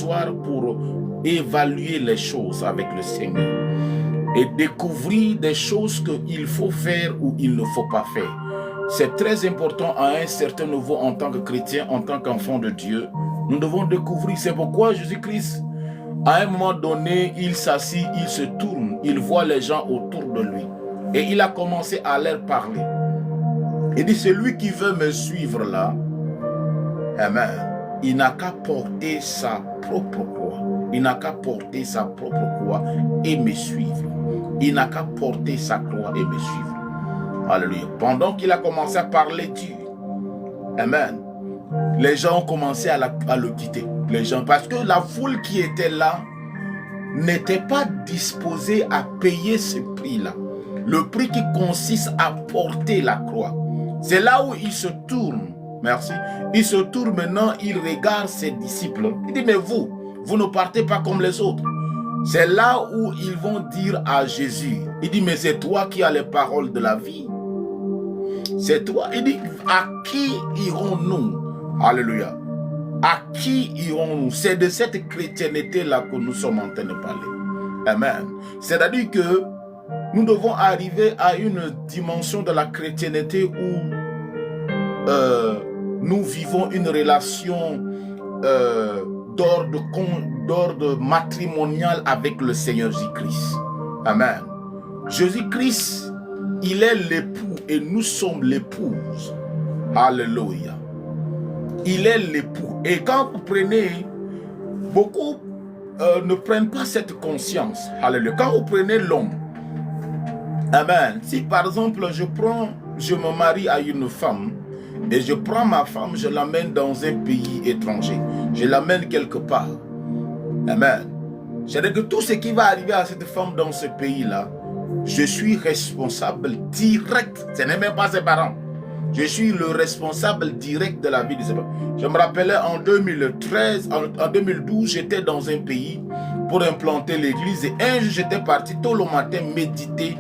s'asseoir pour évaluer les choses avec le Seigneur et découvrir des choses qu'il faut faire ou il ne faut pas faire. C'est très important à un certain niveau en tant que chrétien, en tant qu'enfant de Dieu. Nous devons découvrir. C'est pourquoi Jésus-Christ, à un moment donné, il s'assit, il se tourne, il voit les gens autour de lui. Et il a commencé à leur parler. Il dit, celui qui veut me suivre là, amen, il n'a qu'à porter sa propre croix. Il n'a qu'à porter sa propre croix et me suivre. Il n'a qu'à porter sa croix et me suivre. Alléluia. Pendant qu'il a commencé à parler Dieu, amen, les gens ont commencé à le quitter. Les gens, parce que la foule qui était là n'était pas disposée à payer ce prix-là. Le prix qui consiste à porter la croix. C'est là où il se tourne. Merci. Il se tourne maintenant, il regarde ses disciples. Il dit, mais vous ne partez pas comme les autres. C'est là où ils vont dire à Jésus, il dit, mais c'est toi qui as les paroles de la vie. C'est toi. Il dit, à qui irons-nous? Alléluia. À qui irons-nous? C'est de cette chrétienté-là que nous sommes en train de parler. Amen. C'est-à-dire que nous devons arriver à une dimension de la chrétienté où nous vivons une relation d'ordre matrimonial avec le Seigneur Jésus-Christ. Amen. Jésus-Christ, il est l'époux et nous sommes l'épouse. Alléluia. Il est l'époux. Et quand vous prenez, beaucoup ne prennent pas cette conscience. Alléluia. Quand vous prenez l'homme, amen. Si par exemple je me marie à une femme et je prends ma femme, je l'amène dans un pays étranger. Je l'amène quelque part. Amen. C'est-à-dire que tout ce qui va arriver à cette femme dans ce pays-là, je suis responsable direct. Ce n'est même pas ses parents. Je suis le responsable direct de la vie de ses parents. Je me rappelais en 2013, en 2012, j'étais dans un pays pour implanter l'église. Et un jour, j'étais parti tôt le matin méditer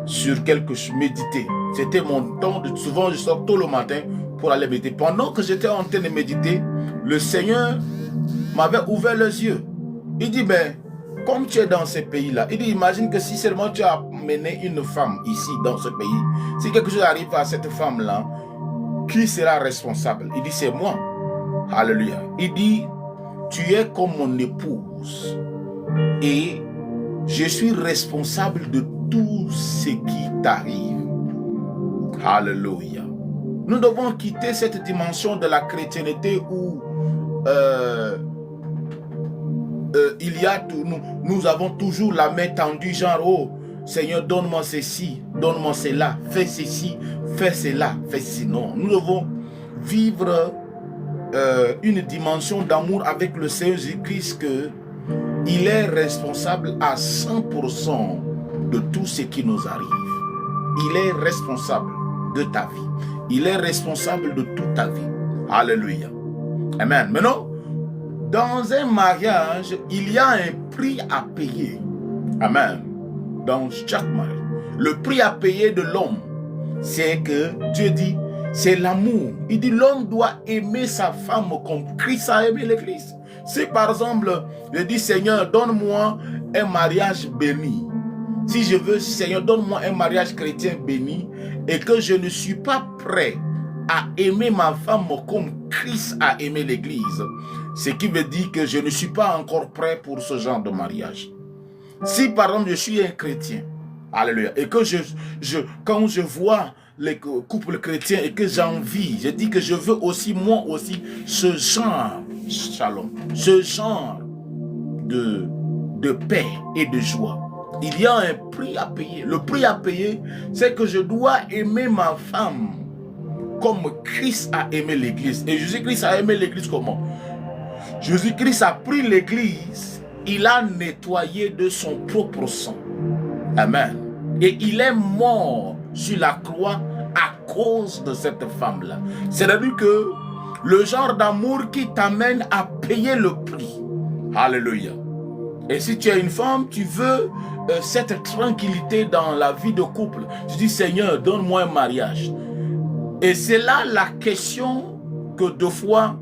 sur quelque chose. Méditer. C'était mon temps. Souvent, je sors tôt le matin pour aller méditer. Pendant que j'étais en train de méditer, le Seigneur m'avait ouvert les yeux. Il dit, ben, comme tu es dans ce pays-là, il dit, imagine que si seulement tu as mené une femme ici, dans ce pays, si quelque chose arrive à cette femme-là, qui sera responsable? Il dit, c'est moi. Alléluia. Il dit, tu es comme mon épouse et je suis responsable de tout ce qui t'arrive. Alléluia. Nous devons quitter cette dimension de la chrétienté où il y a tout, nous avons toujours la main tendue, genre, oh Seigneur, donne-moi ceci, donne-moi cela, fais ceci, fais cela, fais ceci. Non, nous devons vivre une dimension d'amour avec le Seigneur Jésus-Christ, que il est responsable à 100% de tout ce qui nous arrive. Il est responsable de ta vie. Il est responsable de toute ta vie. Alléluia. Amen. Maintenant, dans un mariage, il y a un prix à payer. Amen. Dans chaque mariage. Le prix à payer de l'homme, c'est que Dieu dit, c'est l'amour. Il dit, l'homme doit aimer sa femme comme Christ a aimé l'église. Si par exemple, je dis, Seigneur, donne-moi un mariage béni. Si je veux, Seigneur, donne-moi un mariage chrétien béni, et que je ne suis pas prêt à aimer ma femme comme Christ a aimé l'église, ce qui veut dire que je ne suis pas encore prêt pour ce genre de mariage. Si par exemple je suis un chrétien, alléluia, et que quand je vois les couples chrétiens et que j'envie, je dis que je veux aussi, moi aussi, ce genre, shalom, ce genre de paix et de joie. Il y a un prix à payer. Le prix à payer, c'est que je dois aimer ma femme comme Christ a aimé l'église. Et Jésus-Christ a aimé l'église comment? Jésus-Christ a pris l'église, il a nettoyé de son propre sang. Amen. Et il est mort sur la croix à cause de cette femme-là. C'est-à-dire que le genre d'amour qui t'amène à payer le prix. Alléluia. Et si tu es une femme, tu veux cette tranquillité dans la vie de couple. Tu dis, Seigneur, donne-moi un mariage. Et c'est là la question que deux fois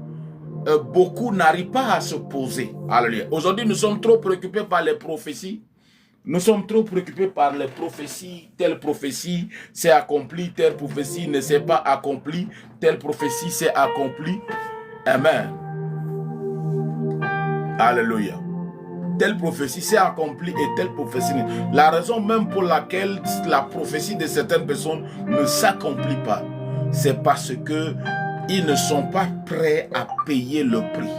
beaucoup n'arrivent pas à se poser. Alléluia. Aujourd'hui, nous sommes trop préoccupés par les prophéties. Nous sommes trop préoccupés par les prophéties. Telle prophétie s'est accomplie, telle prophétie ne s'est pas accomplie, telle prophétie s'est accomplie. Amen. Alléluia. Telle prophétie s'est accomplie et telle prophétie. La raison même pour laquelle la prophétie de certaines personnes ne s'accomplit pas, c'est parce que ils ne sont pas prêts à payer le prix.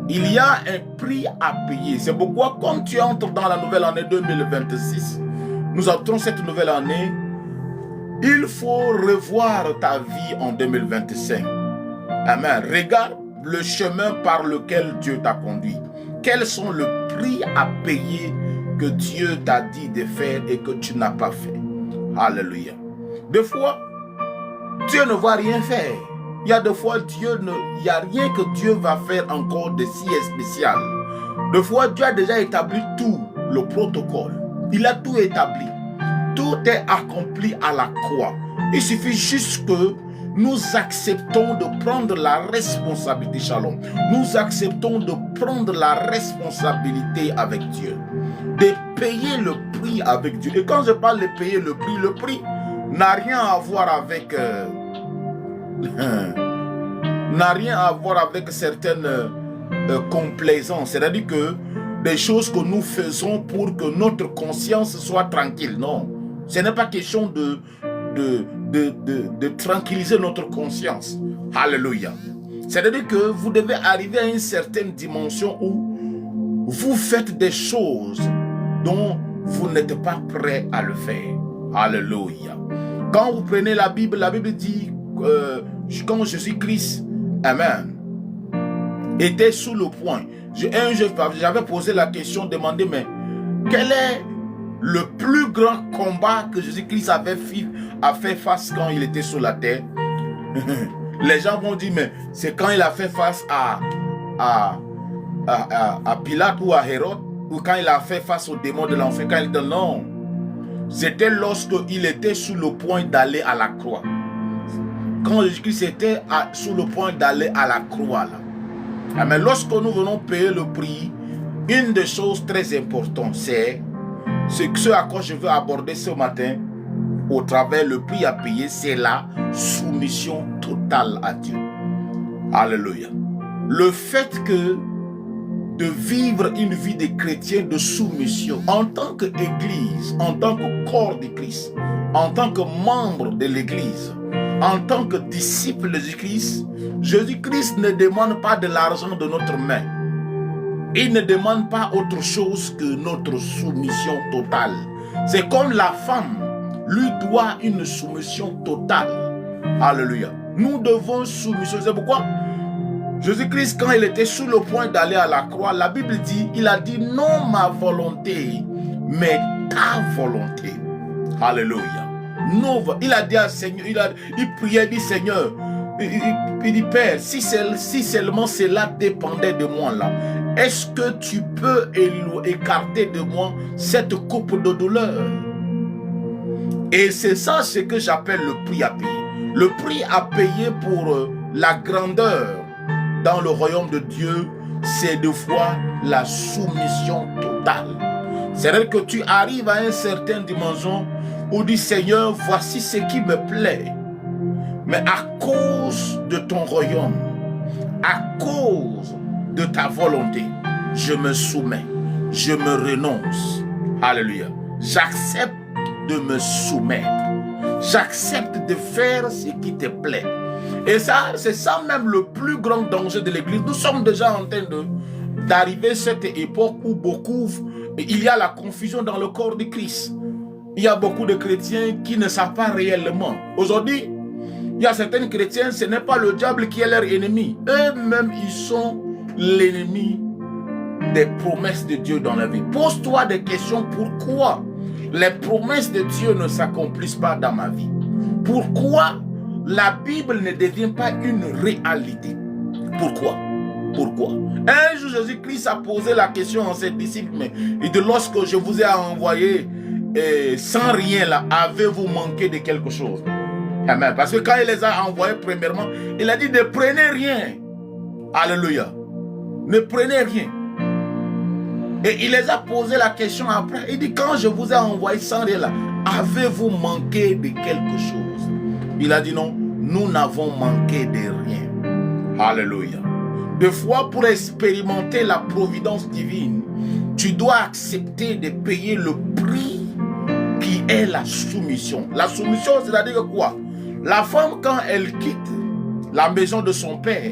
Il y a un prix à payer. C'est pourquoi quand tu entres dans la nouvelle année 2026, nous entrons cette nouvelle année, il faut revoir ta vie en 2025. Amen. Regarde le chemin par lequel Dieu t'a conduit. Quels sont les prix à payer que Dieu t'a dit de faire et que tu n'as pas fait? Alléluia. Des fois, Dieu ne va rien faire. Il y a des fois, il n'y a rien que Dieu va faire encore de si spécial. Des fois, Dieu a déjà établi tout le protocole. Il a tout établi. Tout est accompli à la croix. Il suffit juste que nous acceptons de prendre la responsabilité, shalom. Nous acceptons de prendre la responsabilité avec Dieu. De payer le prix avec Dieu. Et quand je parle de payer le prix n'a rien à voir avec... n'a rien à voir avec certaines complaisances. C'est-à-dire que des choses que nous faisons pour que notre conscience soit tranquille. Non. Ce n'est pas question de tranquilliser notre conscience. Alléluia. C'est-à-dire que vous devez arriver à une certaine dimension où vous faites des choses dont vous n'êtes pas prêt à le faire. Alléluia. Quand vous prenez la Bible dit quand Jésus-Christ, amen, était sous le point. J'avais posé la question, demandé, mais quel est le plus grand combat que Jésus-Christ a fait face quand il était sur la terre? Les gens vont dire, mais c'est quand il a fait face à Pilate ou à Hérode, ou quand il a fait face aux démons de l'enfer. Quand il dit non, c'était lorsqu'il était sur le point d'aller à la croix. Quand Jésus-Christ était sur le point d'aller à la croix. Là. Mais lorsque nous venons payer le prix, une des choses très importantes, c'est ce à quoi je veux aborder ce matin, au travers le prix à payer, c'est la soumission totale à Dieu. Alléluia. Le fait que de vivre une vie de chrétien de soumission en tant qu'église, en tant que corps de Christ, en tant que membre de l'église, en tant que disciple de Jésus-Christ, Jésus-Christ ne demande pas de l'argent de notre main. Il ne demande pas autre chose que notre soumission totale. C'est comme la femme lui doit une soumission totale. Alléluia. Nous devons soumission. C'est pourquoi Jésus-Christ, quand il était sur le point d'aller à la croix, la Bible dit, il a dit non ma volonté, mais ta volonté. Alléluia. Non, il a dit à Seigneur, il priait, dit Seigneur, il dit Père, si seulement cela dépendait de moi là, est-ce que tu peux écarter de moi cette coupe de douleur? Et c'est ça ce que j'appelle le prix à payer. Le prix à payer pour la grandeur dans le royaume de Dieu, c'est de fois la soumission totale. C'est-à-dire que tu arrives à une certaine dimension où dit Seigneur, voici ce qui me plaît. Mais à cause de ton royaume, à cause de ta volonté, je me soumets, je me renonce. Alléluia. J'accepte de me soumettre. J'accepte de faire ce qui te plaît. Et ça, c'est ça même le plus grand danger de l'église. Nous sommes déjà en train d'arriver à cette époque où il y a la confusion dans le corps de Christ. Il y a beaucoup de chrétiens qui ne savent pas réellement. Aujourd'hui, il y a certains chrétiens, ce n'est pas le diable qui est leur ennemi. Eux-mêmes, ils sont l'ennemi des promesses de Dieu dans la vie. Pose-toi des questions. Pourquoi les promesses de Dieu ne s'accomplissent pas dans ma vie? Pourquoi la Bible ne devient pas une réalité? Pourquoi? Pourquoi? Un jour, Jésus-Christ a posé la question à ses disciples, mais il dit, lorsque je vous ai envoyé sans rien là, avez-vous manqué de quelque chose? Amen. Parce que quand il les a envoyés, premièrement, il a dit, ne prenez rien. Alléluia. Ne prenez rien. Et il les a posé la question après. Il dit, quand je vous ai envoyé sans rien là, avez-vous manqué de quelque chose? Il a dit non, nous n'avons manqué de rien. Alléluia. Des fois, pour expérimenter la providence divine, tu dois accepter de payer le prix qui est la soumission. La soumission, c'est-à-dire quoi? La femme, quand elle quitte la maison de son père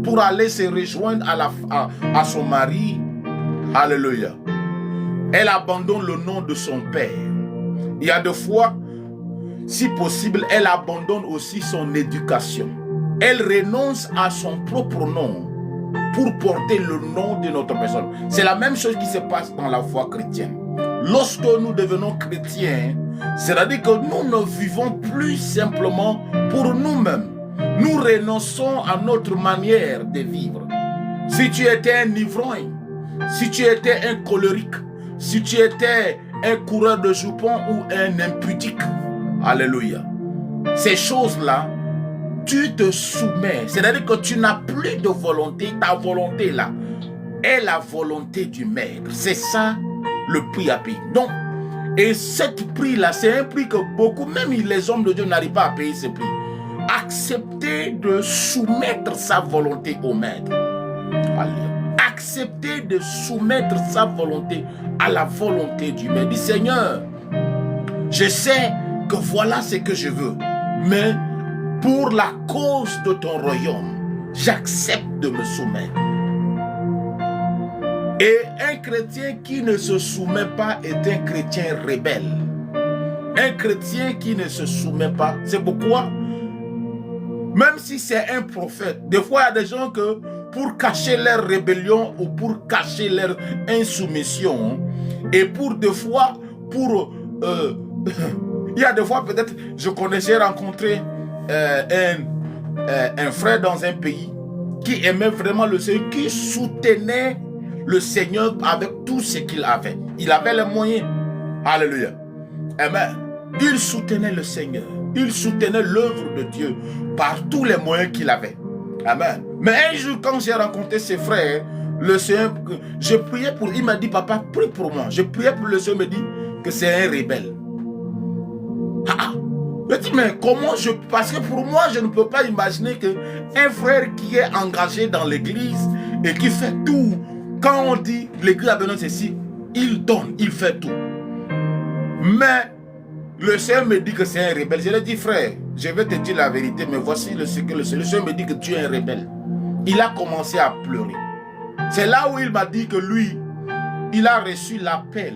pour aller se rejoindre à son mari, alléluia, elle abandonne le nom de son père. Il y a des fois, si possible, elle abandonne aussi son éducation. Elle renonce à son propre nom pour porter le nom de notre personne. C'est la même chose qui se passe dans la foi chrétienne. Lorsque nous devenons chrétiens, c'est-à-dire que nous ne vivons plus simplement pour nous-mêmes. Nous renonçons à notre manière de vivre. Si tu étais un ivrogne, si tu étais un colérique, si tu étais un coureur de jupons ou un impudique, alléluia, ces choses-là, tu te soumets. C'est-à-dire que tu n'as plus de volonté. Ta volonté là est la volonté du maître. C'est ça le prix à payer. Donc, et cette prix-là, c'est un prix que beaucoup, même les hommes de Dieu n'arrivent pas à payer ce prix. Accepter de soumettre sa volonté au maître. Alléluia. Accepter de soumettre sa volonté à la volonté du maître. Dis, Seigneur, je sais que voilà ce que je veux, mais pour la cause de ton royaume, j'accepte de me soumettre. Et un chrétien qui ne se soumet pas est un chrétien rebelle. Un chrétien qui ne se soumet pas, c'est pourquoi, même si c'est un prophète, des fois il y a des gens que pour cacher leur rébellion ou pour cacher leur insoumission, et pour des fois, il y a des fois peut-être, j'ai rencontré un frère dans un pays qui aimait vraiment le Seigneur, qui soutenait le Seigneur avec tout ce qu'il avait. Il avait les moyens. Alléluia. Amen. Il soutenait le Seigneur. Il soutenait l'œuvre de Dieu par tous les moyens qu'il avait. Amen. Mais un jour, quand j'ai rencontré ses frères, le Seigneur, je priais pour lui. Il m'a dit, papa, prie pour moi. Je priais pour le Seigneur, me dit que c'est un rebelle. Je dis, mais comment parce que pour moi, je ne peux pas imaginer qu'un frère qui est engagé dans l'église et qui fait tout, quand on dit l'église a besoin de ceci, il donne, il fait tout. Mais le Seigneur me dit que c'est un rebelle. Je lui ai dit, frère, je vais te dire la vérité, mais voici ce que le Seigneur me dit que tu es un rebelle. Il a commencé à pleurer. C'est là où il m'a dit que lui, il a reçu l'appel.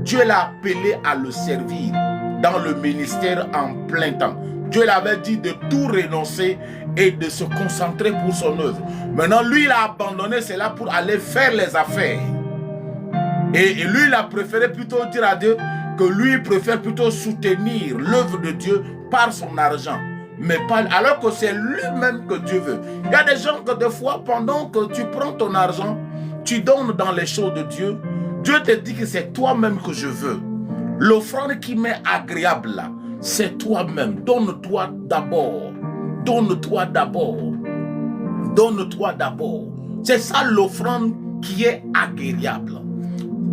Dieu l'a appelé à le servir dans le ministère en plein temps. Dieu l'avait dit de tout renoncer et de se concentrer pour son œuvre. Maintenant, lui, il a abandonné cela pour aller faire les affaires. Et lui, il a préféré plutôt dire à Dieu que lui, il préfère plutôt soutenir l'œuvre de Dieu par son argent. Mais pas, alors que c'est lui-même que Dieu veut. Il y a des gens que des fois, pendant que tu prends ton argent, tu donnes dans les choses de Dieu, Dieu te dit que c'est toi-même que je veux. L'offrande qui m'est agréable là, c'est toi-même. Donne-toi d'abord. Donne-toi d'abord. Donne-toi d'abord. C'est ça l'offrande qui est agréable.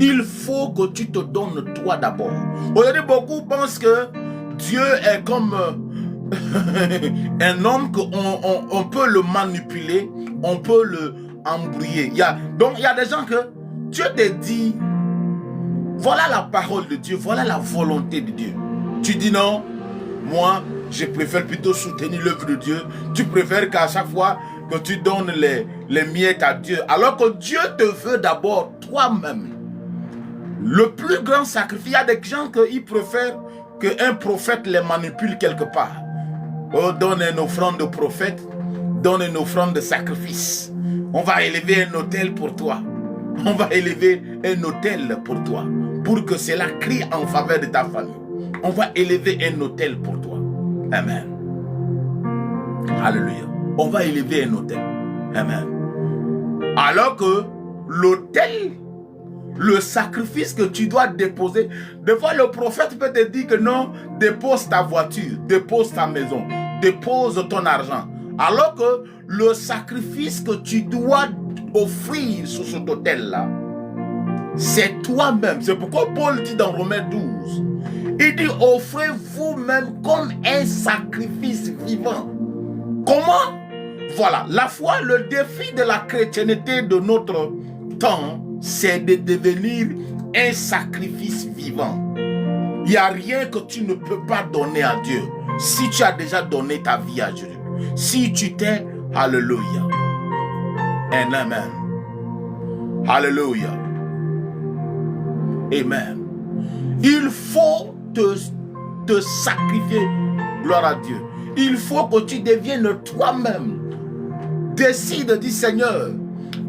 Il faut que tu te donnes toi d'abord. Aujourd'hui, beaucoup pensent que Dieu est comme un homme qu'on peut le manipuler, on peut le embrouiller. Donc, il y a des gens que Dieu te dit, voilà la parole de Dieu, voilà la volonté de Dieu. Tu dis non, moi, je préfère plutôt soutenir l'œuvre de Dieu. Tu préfères qu'à chaque fois que tu donnes les miettes à Dieu, alors que Dieu te veut d'abord toi-même. Le plus grand sacrifice, il y a des gens qui préfèrent qu'un prophète les manipule quelque part. Oh, donne une offrande de prophète, donne une offrande de sacrifice. On va élever un autel pour toi. On va élever un autel pour toi. Pour que cela crie en faveur de ta famille. On va élever un autel pour toi. Amen. Alléluia. On va élever un autel. Amen. Alors que l'autel, le sacrifice que tu dois déposer, des fois le prophète peut te dire que non, dépose ta voiture, dépose ta maison, dépose ton argent. Alors que le sacrifice que tu dois offrir sur cet autel-là, c'est toi-même. C'est pourquoi Paul dit dans Romains 12, il dit offrez vous-même comme un sacrifice vivant. Comment? Voilà, la foi, le défi de la chrétienté de notre temps, c'est de devenir un sacrifice vivant. Il n'y a rien que tu ne peux pas donner à Dieu si tu as déjà donné ta vie à Dieu. Si tu t'es, alléluia. And amen. Alléluia. Amen. Il faut te sacrifier. Gloire à Dieu. Il faut que tu deviennes toi-même. Décide, dit Seigneur,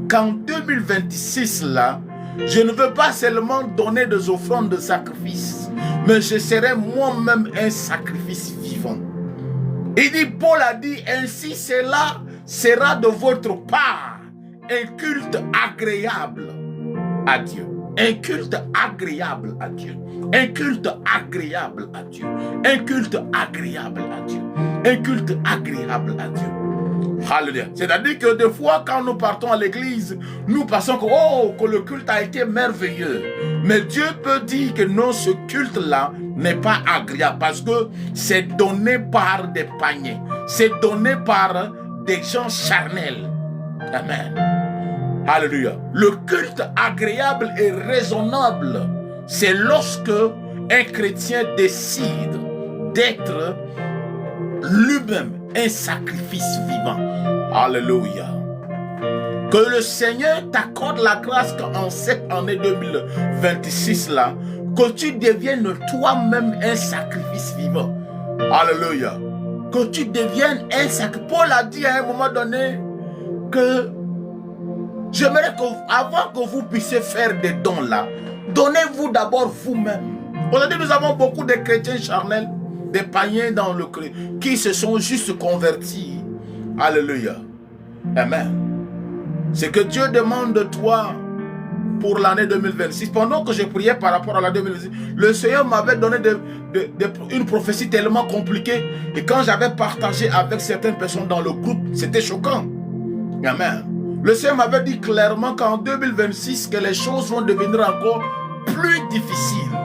qu'en 2026 là, je ne veux pas seulement donner des offrandes de sacrifice, mais je serai moi-même un sacrifice vivant. Il dit, Paul a dit, ainsi cela sera de votre part un culte agréable à Dieu. Un culte agréable à Dieu. Un culte agréable à Dieu. Un culte agréable à Dieu. Un culte agréable à Dieu. Alléluia. C'est-à-dire que des fois, quand nous partons à l'église, nous pensons que, oh, que le culte a été merveilleux. Mais Dieu peut dire que non, ce culte-là n'est pas agréable parce que c'est donné par des païens. C'est donné par des gens charnels. Amen. Alléluia. Le culte agréable et raisonnable, c'est lorsque un chrétien décide d'être lui-même un sacrifice vivant. Alléluia. Que le Seigneur t'accorde la grâce qu'en cette année 2026 là, que tu deviennes toi-même un sacrifice vivant. Alléluia. Que tu deviennes un sacrifice. Paul a dit à un moment donné que j'aimerais qu'avant que vous puissiez faire des dons là, donnez-vous d'abord vous-même. Aujourd'hui, nous avons beaucoup de chrétiens charnels, des païens dans le Christ, qui se sont juste convertis. Alléluia. Amen. Ce que Dieu demande de toi pour l'année 2026, pendant que je priais par rapport à l'année 2026, le Seigneur m'avait donné une prophétie tellement compliquée, et quand j'avais partagé avec certaines personnes dans le groupe, c'était choquant. Amen. Le Seigneur m'avait dit clairement qu'en 2026, que les choses vont devenir encore plus difficiles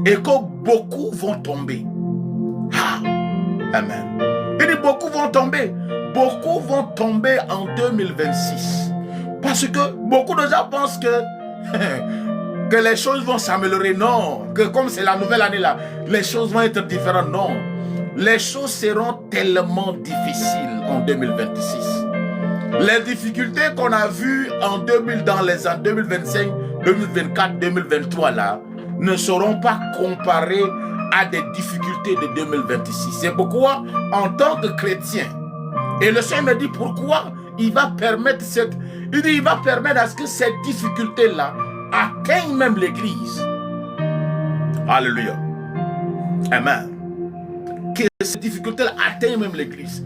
et que beaucoup vont tomber. Ah. Amen. Il dit beaucoup vont tomber. Beaucoup vont tomber en 2026. Parce que beaucoup de gens pensent que les choses vont s'améliorer. Non. Que comme c'est la nouvelle année là, les choses vont être différentes. Non. Les choses seront tellement difficiles en 2026. Les difficultés qu'on a vues dans les années 2025, 2024, 2023 là, ne seront pas comparées à des difficultés de 2026. C'est pourquoi, en tant que chrétien, et le Seigneur me dit pourquoi il va permettre il va permettre à ce que cette difficulté-là atteigne même l'église. Alléluia. Amen. Que cette difficulté-là atteigne même l'église.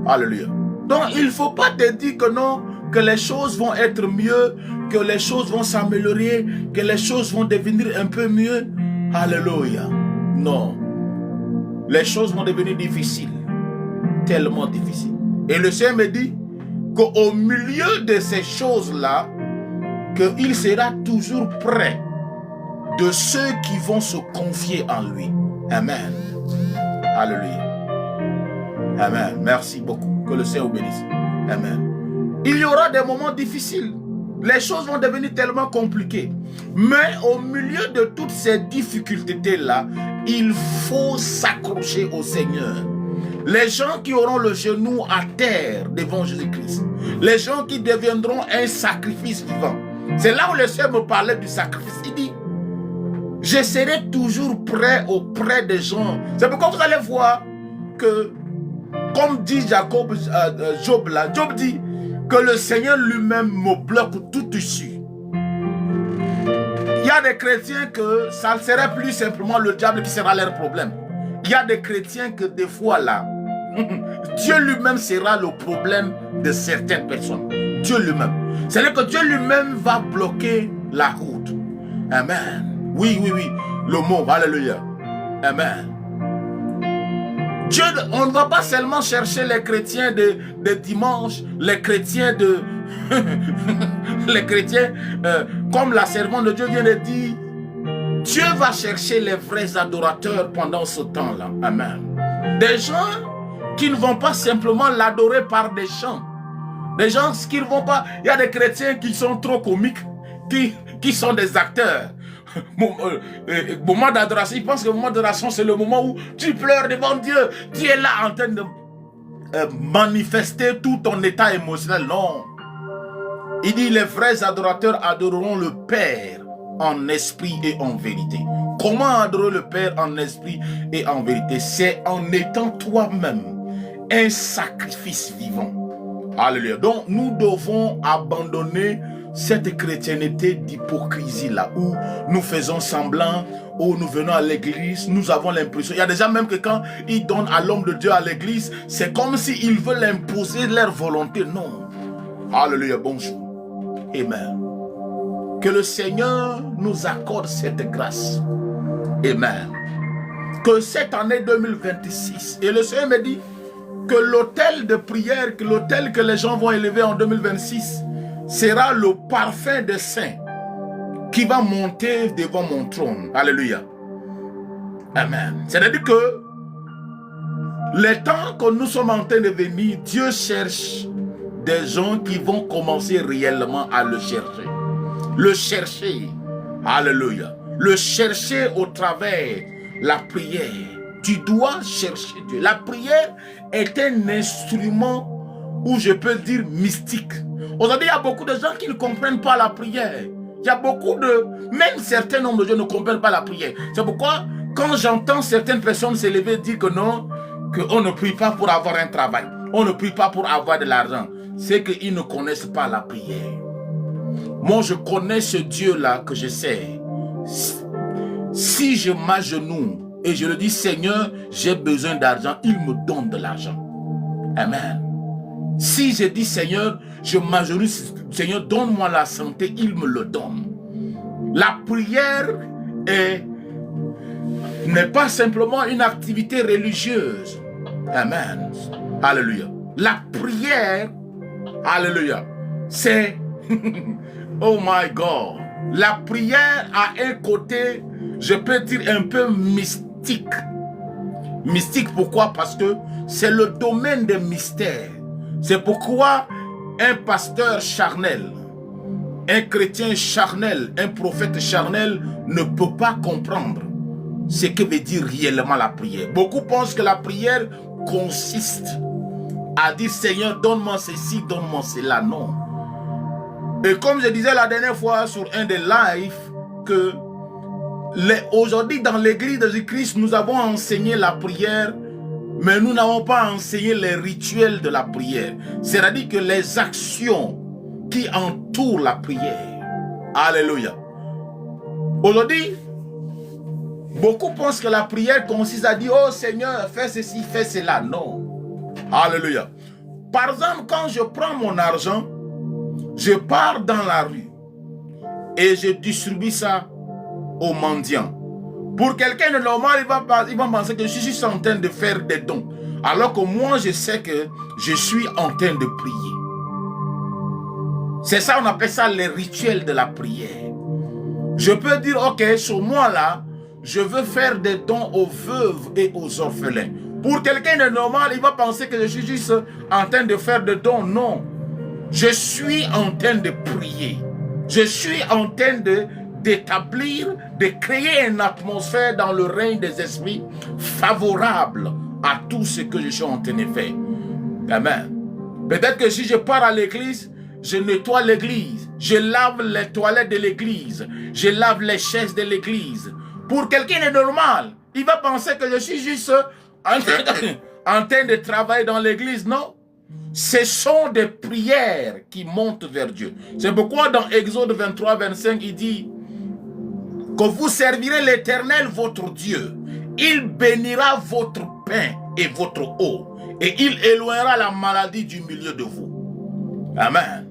Alléluia. Donc, il ne faut pas te dire que non, que les choses vont être mieux, que les choses vont s'améliorer, que les choses vont devenir un peu mieux. Alléluia. Non. Les choses vont devenir difficiles. Tellement difficiles. Et le Seigneur me dit qu'au milieu de ces choses-là, qu'il sera toujours près de ceux qui vont se confier en lui. Amen. Alléluia. Amen. Merci beaucoup. Que le Seigneur vous bénisse. Amen. Il y aura des moments difficiles. Les choses vont devenir tellement compliquées. Mais au milieu de toutes ces difficultés-là, il faut s'accrocher au Seigneur. Les gens qui auront le genou à terre devant Jésus-Christ. Les gens qui deviendront un sacrifice vivant. C'est là où le Seigneur me parlait du sacrifice. Il dit, je serai toujours prêt auprès des gens. C'est pourquoi vous allez voir que, comme dit Job là, Job dit que le Seigneur lui-même me bloque tout issue. Il y a des chrétiens que ça ne serait plus simplement le diable qui sera leur problème. Il y a des chrétiens que des fois là, Dieu lui-même sera le problème de certaines personnes. Dieu lui-même. C'est-à-dire que Dieu lui-même va bloquer la route. Amen. Oui, oui, oui. Le mot, alléluia. Amen. Dieu, on ne va pas seulement chercher les chrétiens de dimanche, les chrétiens de... les chrétiens, comme la servante de Dieu vient de dire, Dieu va chercher les vrais adorateurs pendant ce temps-là. Amen. Des gens qui ne vont pas simplement l'adorer par des chants. Des gens qui ne vont pas... Il y a des chrétiens qui sont trop comiques, qui sont des acteurs. Moment d'adoration, ils pensent que le moment d'adoration, c'est le moment où tu pleures devant Dieu. Tu es là en train de manifester tout ton état émotionnel. Non. Il dit, les vrais adorateurs adoreront le Père en esprit et en vérité. Comment adorer le Père en esprit et en vérité? C'est en étant toi-même un sacrifice vivant. Alléluia. Donc, nous devons abandonner cette chrétienté d'hypocrisie là, où nous faisons semblant, où nous venons à l'église, nous avons l'impression, il y a déjà même que quand ils donnent à l'homme de Dieu à l'église, c'est comme s'ils veulent imposer leur volonté. Non. Alléluia, bonjour. Amen. Que le Seigneur nous accorde cette grâce. Amen. Que cette année 2026, et le Seigneur me dit que l'autel de prière, que l'autel que les gens vont élever en 2026, sera le parfum de saint qui va monter devant mon trône. Alléluia. Amen. C'est-à-dire que les temps que nous sommes en train de venir, Dieu cherche des gens qui vont commencer réellement à le chercher. Le chercher. Alléluia. Le chercher au travers la prière. Tu dois chercher Dieu. La prière est un instrument, où je peux dire mystique. Aujourd'hui, il y a beaucoup de gens qui ne comprennent pas la prière. Il y a beaucoup de... Même certains nombres de gens ne comprennent pas la prière. C'est pourquoi, quand j'entends certaines personnes s'élever et dire que non, qu'on ne prie pas pour avoir un travail, on ne prie pas pour avoir de l'argent, c'est qu'ils ne connaissent pas la prière. Moi, je connais ce Dieu-là que je sais. Si je m'agenouille et je lui dis, Seigneur, j'ai besoin d'argent, il me donne de l'argent. Amen. Si je dis, Seigneur, je m'agenouille, Seigneur, donne-moi la santé, il me le donne. La prière n'est pas simplement une activité religieuse. Amen. Alléluia. La prière, alléluia, c'est... oh my God. La prière a un côté, je peux dire, un peu mystique. Mystique, pourquoi? Parce que c'est le domaine des mystères. C'est pourquoi un pasteur charnel, un chrétien charnel, un prophète charnel ne peut pas comprendre ce que veut dire réellement la prière. Beaucoup pensent que la prière consiste à dire, Seigneur, donne-moi ceci, donne-moi cela. Non. Et comme je disais la dernière fois sur un des lives, que aujourd'hui dans l'église de Jésus-Christ, nous avons enseigné la prière, mais nous n'avons pas enseigné les rituels de la prière. C'est-à-dire que les actions qui entourent la prière. Alléluia. Aujourd'hui, beaucoup pensent que la prière consiste à dire, oh Seigneur, fais ceci, fais cela. Non. Alléluia. Par exemple, quand je prends mon argent, je pars dans la rue et je distribue ça aux mendiants. Pour quelqu'un de normal, il va penser que je suis en train de faire des dons. Alors que moi, je sais que je suis en train de prier. C'est ça, on appelle ça les rituels de la prière. Je peux dire, ok, ce mois-là, je veux faire des dons aux veuves et aux orphelins. Pour quelqu'un de normal, il va penser que je suis juste en train de faire des dons. Non. Je suis en train de prier. Je suis en train d'établir, de créer une atmosphère dans le règne des esprits favorable à tout ce que je suis en train de faire. Amen. Peut-être que si je pars à l'église, je nettoie l'église, je lave les toilettes de l'église, je lave les chaises de l'église. Pour quelqu'un de normal, il va penser que je suis juste en train de travailler dans l'église. Non. Ce sont des prières qui montent vers Dieu. C'est pourquoi dans Exode 23, 25, il dit que vous servirez l'Éternel votre Dieu. Il bénira votre pain et votre eau. Et il éloignera la maladie du milieu de vous. Amen.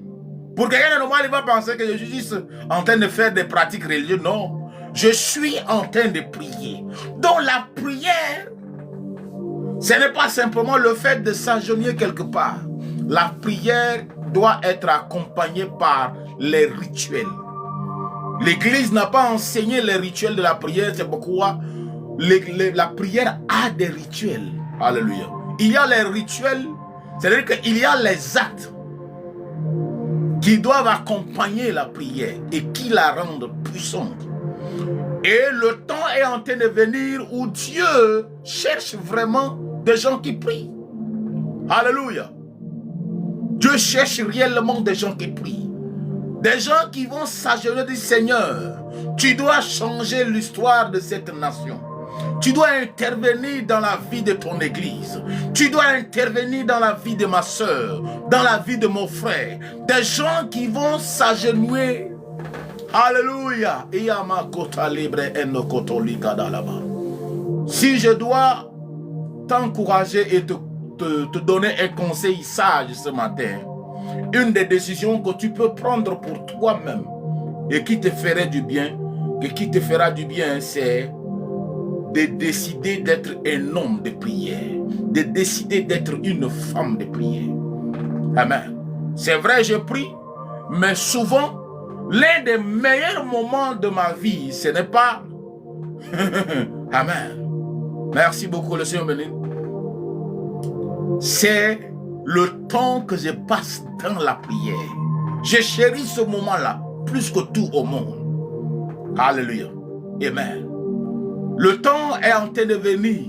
Pour quelqu'un de normal, il va penser que je suis juste en train de faire des pratiques religieuses. Non. Je suis en train de prier. Donc la prière, Ce n'est pas simplement le fait de s'agenouiller quelque part. La prière doit être accompagnée par les rituels. L'Église n'a pas enseigné les rituels de la prière, c'est pourquoi la prière a des rituels. Alléluia. Il y a les rituels, c'est-à-dire qu'il y a les actes qui doivent accompagner la prière et qui la rendent puissante. Et le temps est en train de venir où Dieu cherche vraiment des gens qui prient. Alléluia. Dieu cherche réellement des gens qui prient. Des gens qui vont s'agenouiller et dire, Seigneur, tu dois changer l'histoire de cette nation. Tu dois intervenir dans la vie de ton église. Tu dois intervenir dans la vie de ma soeur, dans la vie de mon frère. Des gens qui vont s'agenouiller. Alléluia. Si je dois t'encourager et te donner un conseil sage ce matin, une des décisions que tu peux prendre pour toi-même et qui te ferait du bien, c'est de décider d'être un homme de prière, de décider d'être une femme de prière. Amen. C'est vrai, je prie, mais souvent, l'un des meilleurs moments de ma vie, ce n'est pas... Amen. Merci beaucoup, le Seigneur béni. C'est le temps que je passe dans la prière. Je chéris ce moment-là plus que tout au monde. Alléluia. Amen. Le temps est en train de venir.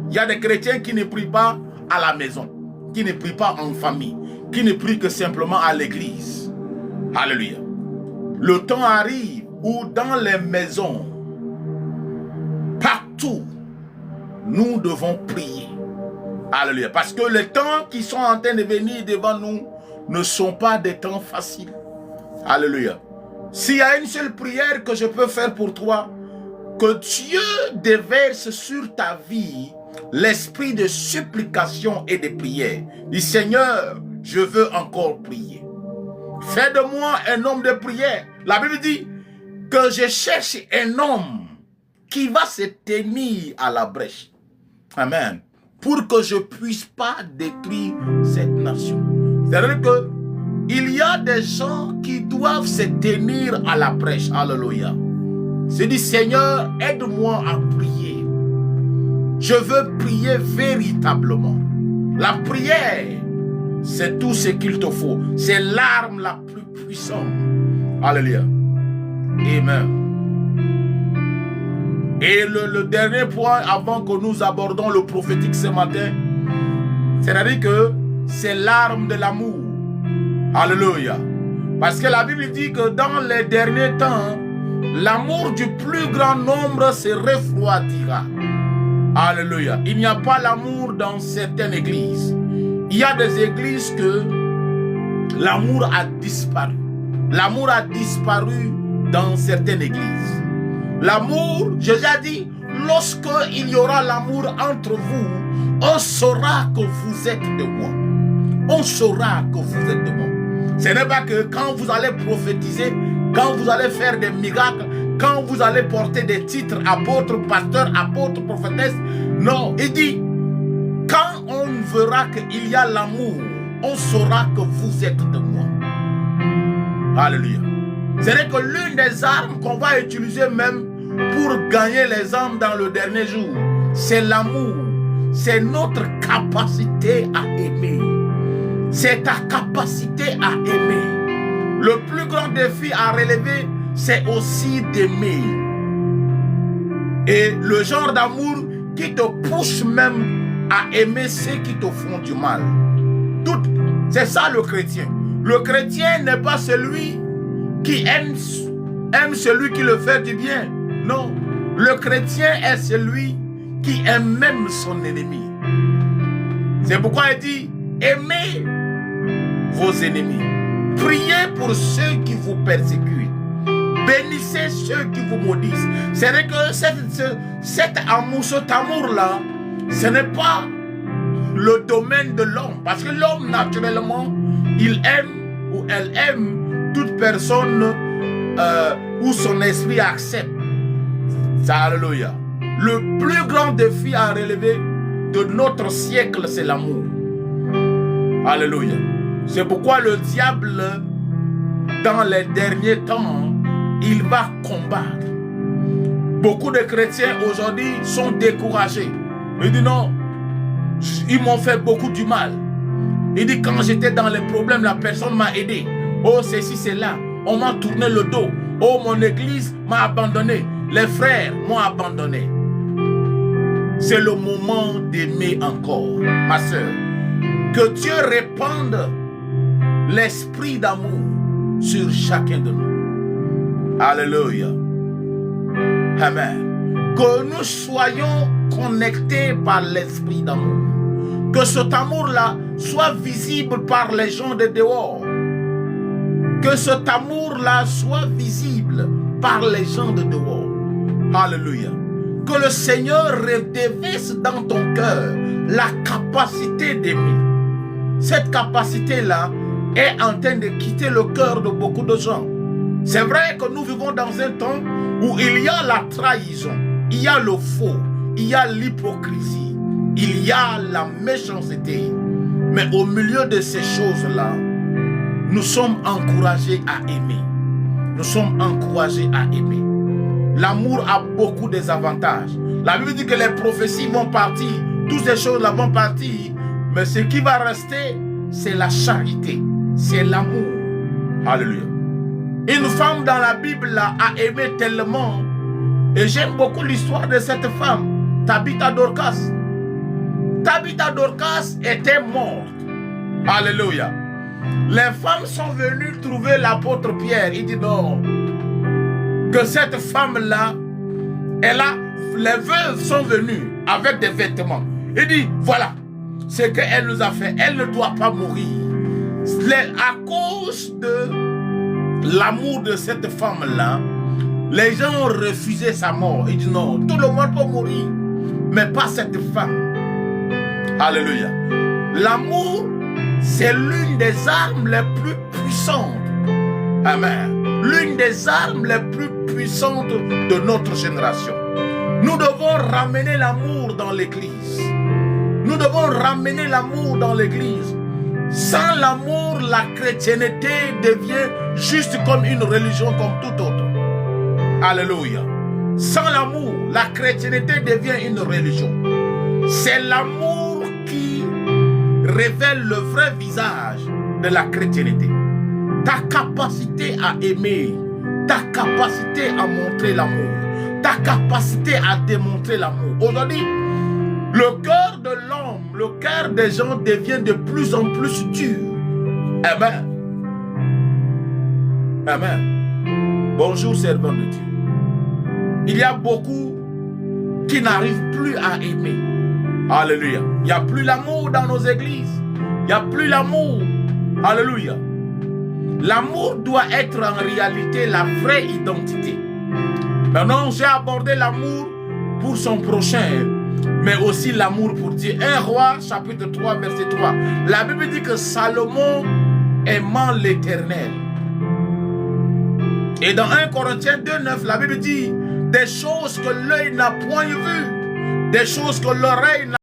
Il y a des chrétiens qui ne prient pas à la maison, qui ne prient pas en famille, qui ne prient que simplement à l'église. Alléluia. Le temps arrive où dans les maisons, partout, nous devons prier. Alléluia. Parce que les temps qui sont en train de venir devant nous ne sont pas des temps faciles. Alléluia. S'il y a une seule prière que je peux faire pour toi, que Dieu déverse sur ta vie l'esprit de supplication et de prière. Dis, Seigneur, je veux encore prier. Fais de moi un homme de prière. La Bible dit que je cherche un homme qui va se tenir à la brèche. Amen. Pour que je ne puisse pas détruire cette nation. C'est-à-dire qu'il y a des gens qui doivent se tenir à la brèche. Alléluia. C'est dit, Seigneur, aide-moi à prier. Je veux prier véritablement. La prière, c'est tout ce qu'il te faut. C'est l'arme la plus puissante. Alléluia. Amen. Et le dernier point, avant que nous abordons le prophétique ce matin, c'est-à-dire que c'est l'arme de l'amour. Alléluia. Parce que la Bible dit que dans les derniers temps, l'amour du plus grand nombre se refroidira. Alléluia. Il n'y a pas l'amour dans certaines églises. Il y a des églises que l'amour a disparu. L'amour a disparu dans certaines églises. L'amour, Jésus a dit, lorsque il y aura l'amour entre vous, on saura que vous êtes de moi. On saura que vous êtes de moi. Ce n'est pas que quand vous allez prophétiser, quand vous allez faire des miracles, quand vous allez porter des titres apôtre, pasteur, apôtre, prophétesse. Non, il dit, quand on verra qu'il y a l'amour, on saura que vous êtes de moi. Alléluia. C'est-à-dire que l'une des armes qu'on va utiliser même pour gagner les âmes dans le dernier jour, c'est l'amour. C'est notre capacité à aimer. C'est ta capacité à aimer. Le plus grand défi à relever, c'est aussi d'aimer. Et le genre d'amour qui te pousse même à aimer ceux qui te font du mal. C'est ça le chrétien. Le chrétien n'est pas celui qui aime celui qui le fait du bien. Non. Le chrétien est celui qui aime même son ennemi. C'est pourquoi il dit, aimez vos ennemis. Priez pour ceux qui vous persécutent. Bénissez ceux qui vous maudissent. C'est vrai que cet amour-là, ce n'est pas le domaine de l'homme. Parce que l'homme, naturellement, il aime ou elle aime toute personne où son esprit accepte. Alléluia. Le plus grand défi à relever de notre siècle, c'est l'amour. Alléluia. C'est pourquoi le diable, dans les derniers temps, il va combattre. Beaucoup de chrétiens aujourd'hui sont découragés. Ils disent non, ils m'ont fait beaucoup du mal. Il dit quand j'étais dans les problèmes, la personne m'a aidé. Oh, ceci, c'est là. On m'a tourné le dos. Oh, mon église m'a abandonné. Les frères m'ont abandonné. C'est le moment d'aimer encore, ma soeur. Que Dieu répande l'esprit d'amour sur chacun de nous. Alléluia. Amen. Que nous soyons connectés par l'esprit d'amour. Que cet amour-là soit visible par les gens de dehors. Que cet amour-là soit visible par les gens de dehors. Alléluia. Que le Seigneur redévisse dans ton cœur la capacité d'aimer. Cette capacité-là est en train de quitter le cœur de beaucoup de gens. C'est vrai que nous vivons dans un temps où il y a la trahison, il y a le faux, il y a l'hypocrisie, il y a la méchanceté. Mais au milieu de ces choses-là, nous sommes encouragés à aimer. Nous sommes encouragés à aimer. L'amour a beaucoup de avantages. La Bible dit que les prophéties vont partir, toutes ces choses-là vont partir, mais ce qui va rester, c'est la charité, c'est l'amour. Alléluia. Une femme dans la Bible là, a aimé tellement, et j'aime beaucoup l'histoire de cette femme, Tabitha Dorcas. Tabitha Dorcas était morte. Alléluia. Les femmes sont venues trouver l'apôtre Pierre. Il dit non, que cette femme-là, les veuves sont venues avec des vêtements. Il dit, voilà, ce qu'elle nous a fait, elle ne doit pas mourir. À cause de l'amour de cette femme-là, les gens ont refusé sa mort. Il dit non, tout le monde peut mourir, mais pas cette femme. Alléluia. L'amour, c'est l'une des armes les plus puissantes. Amen. L'une des armes les plus puissantes de notre génération. Nous devons ramener l'amour dans l'église. Nous devons ramener l'amour dans l'église. Sans l'amour, la chrétienté devient juste comme une religion comme toute autre. Alléluia. Sans l'amour, la chrétienté devient une religion. C'est l'amour qui révèle le vrai visage de la chrétienté. Ta capacité à aimer, ta capacité à montrer l'amour, ta capacité à démontrer l'amour. Aujourd'hui, le cœur de l'homme, le cœur des gens devient de plus en plus dur. Amen. Amen. Bonjour, servant de Dieu. Il y a beaucoup qui n'arrivent plus à aimer. Alléluia. Il n'y a plus l'amour dans nos églises. Il n'y a plus l'amour. Alléluia. L'amour doit être en réalité la vraie identité. Maintenant, j'ai abordé l'amour pour son prochain, mais aussi l'amour pour Dieu. 1 Roi, chapitre 3, verset 3. La Bible dit que Salomon aimant l'Éternel. Et dans 1 Corinthiens 2, 9, la Bible dit des choses que l'œil n'a point vues, des choses que l'oreille n'a